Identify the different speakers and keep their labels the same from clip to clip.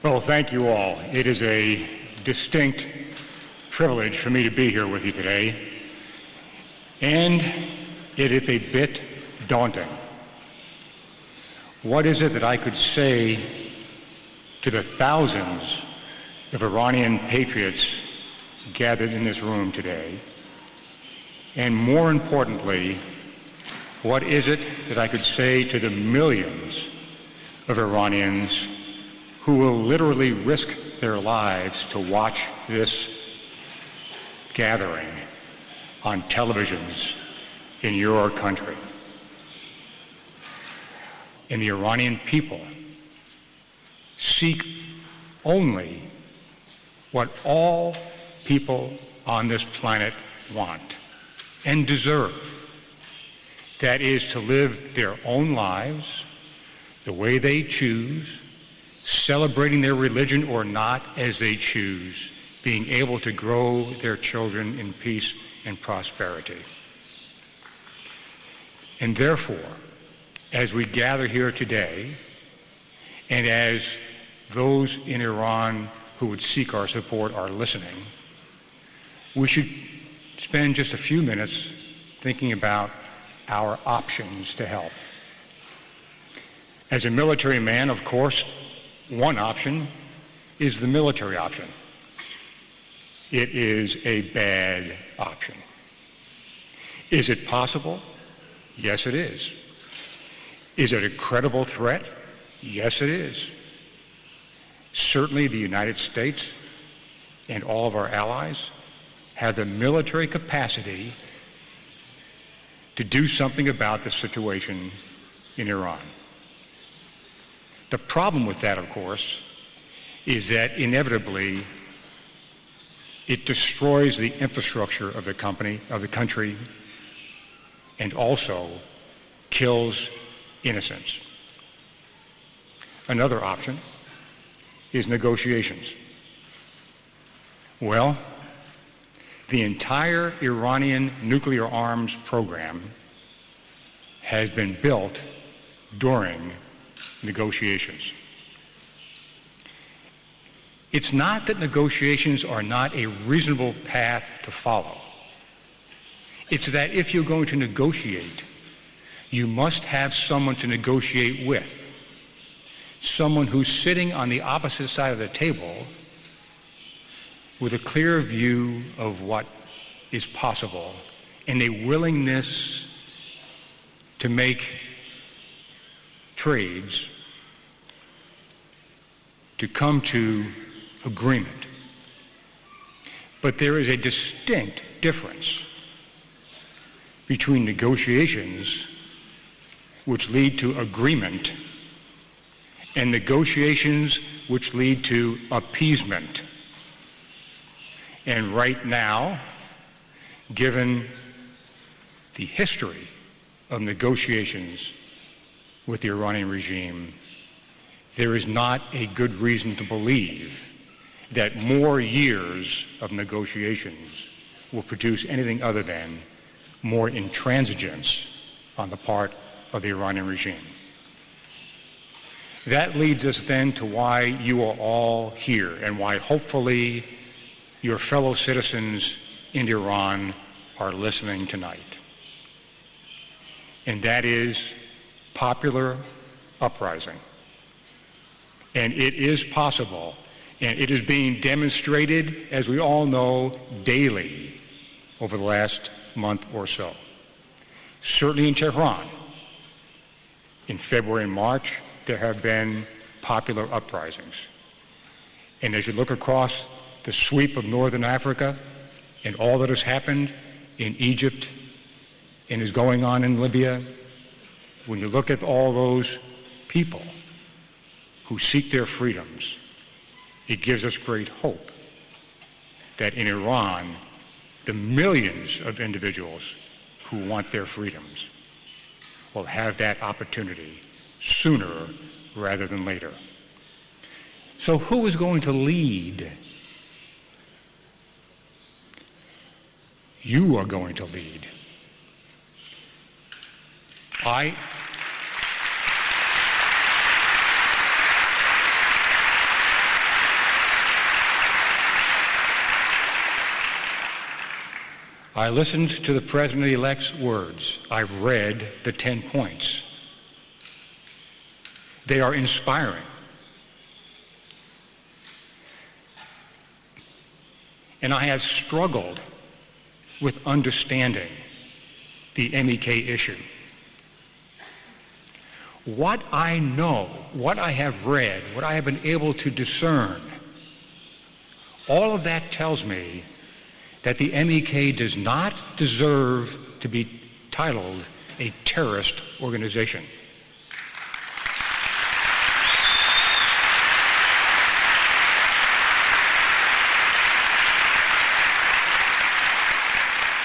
Speaker 1: Well, thank you all. It is a distinct privilege for me to be here with you today, and it is a bit daunting. What is it that I could say to the thousands of Iranian patriots gathered in this room today? And more importantly, what is it that I could say to the millions of Iranians who will literally risk their lives to watch this gathering on televisions in your country? And the Iranian people seek only what all people on this planet want and deserve. That is to live their own lives the way they choose, celebrating their religion or not as they choose, being able to grow their children in peace and prosperity. And therefore, as we gather here today, and as those in Iran who would seek our support are listening, we should spend just a few minutes thinking about our options to help. As a military man, of course, one option is the military option. It is a bad option. Is it possible? Yes, it is. Is it a credible threat? Yes, it is. Certainly the United States and all of our allies have the military capacity to do something about the situation in Iran. The problem with that, of course, is that inevitably it destroys the infrastructure of the country, and also kills innocents. Another option is negotiations. Well, the entire Iranian nuclear arms program has been built during negotiations. It's not that negotiations are not a reasonable path to follow. It's that if you're going to negotiate, you must have someone to negotiate with, someone who's sitting on the opposite side of the table with a clear view of what is possible and a willingness to make trades, to come to agreement. But there is a distinct difference between negotiations which lead to agreement and negotiations which lead to appeasement. And right now, given the history of negotiations with the Iranian regime, there is not a good reason to believe that more years of negotiations will produce anything other than more intransigence on the part of the Iranian regime. That leads us then to why you are all here and why hopefully your fellow citizens in Iran are listening tonight. And that is popular uprising. And it is possible, and it is being demonstrated, as we all know, daily over the last month or so. Certainly in Tehran, in February and March, there have been popular uprisings. And as you look across the sweep of northern Africa and all that has happened in Egypt and is going on in Libya, when you look at all those people who seek their freedoms, it gives us great hope that in Iran, the millions of individuals who want their freedoms will have that opportunity sooner rather than later. So who is going to lead? You are going to lead. I listened to the President-elect's words. I've read the 10 points. They are inspiring. And I have struggled with understanding the MEK issue. What I know, what I have read, what I have been able to discern, all of that tells me that the MEK does not deserve to be titled a terrorist organization.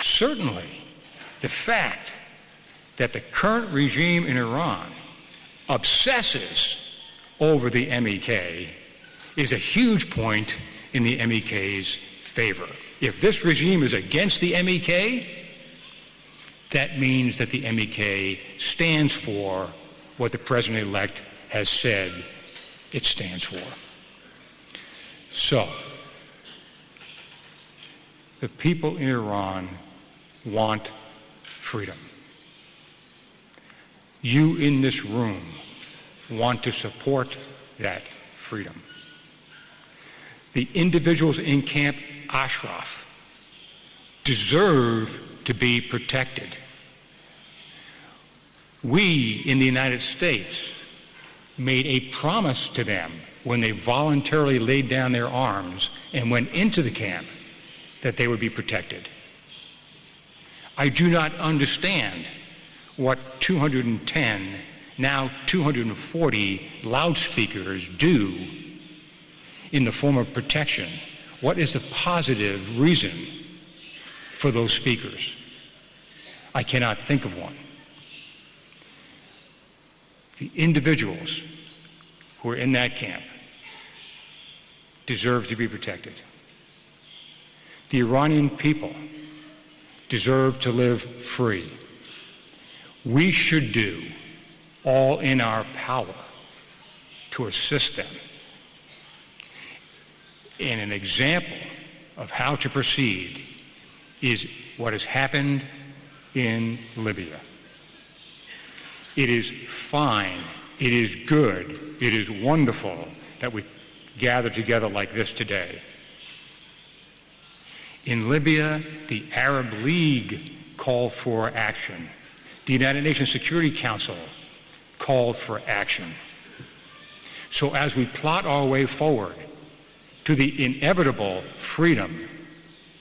Speaker 1: Certainly, the fact that the current regime in Iran obsesses over the MEK is a huge point in the MEK's favor. If this regime is against the MEK, that means that the MEK stands for what the President-elect has said it stands for. So, the people in Iran want freedom. You in this room want to support that freedom. The individuals in Camp Ashraf deserve to be protected. We in the United States made a promise to them when they voluntarily laid down their arms and went into the camp that they would be protected. I do not understand what 210, now 240 loudspeakers do in the form of protection. What is the positive reason for those speakers? I cannot think of one. The individuals who are in that camp deserve to be protected. The Iranian people deserve to live free. We should do all in our power to assist them. And an example of how to proceed is what has happened in Libya. It is fine, it is good, it is wonderful that we gather together like this today. In Libya, the Arab League called for action. The United Nations Security Council called for action. So as we plot our way forward to the inevitable freedom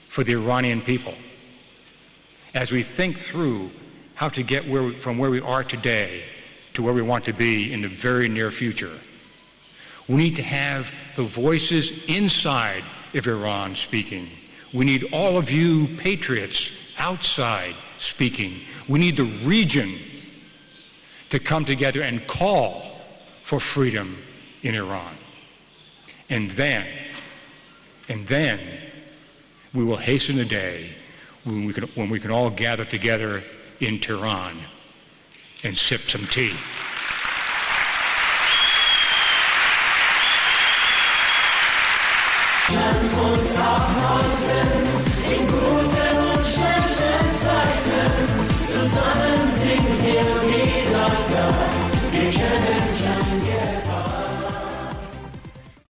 Speaker 1: for the Iranian people, as we think through how to get from where we are today to where we want to be in the very near future, we need to have the voices inside of Iran speaking. We need all of you patriots outside speaking. We need the region to come together and call for freedom in Iran. And then we will hasten the day when we can all gather together in Tehran and sip some tea.
Speaker 2: Uns abholzen in guten und schlechten Zeiten. Zusammen singen wir wieder da. Wir kennen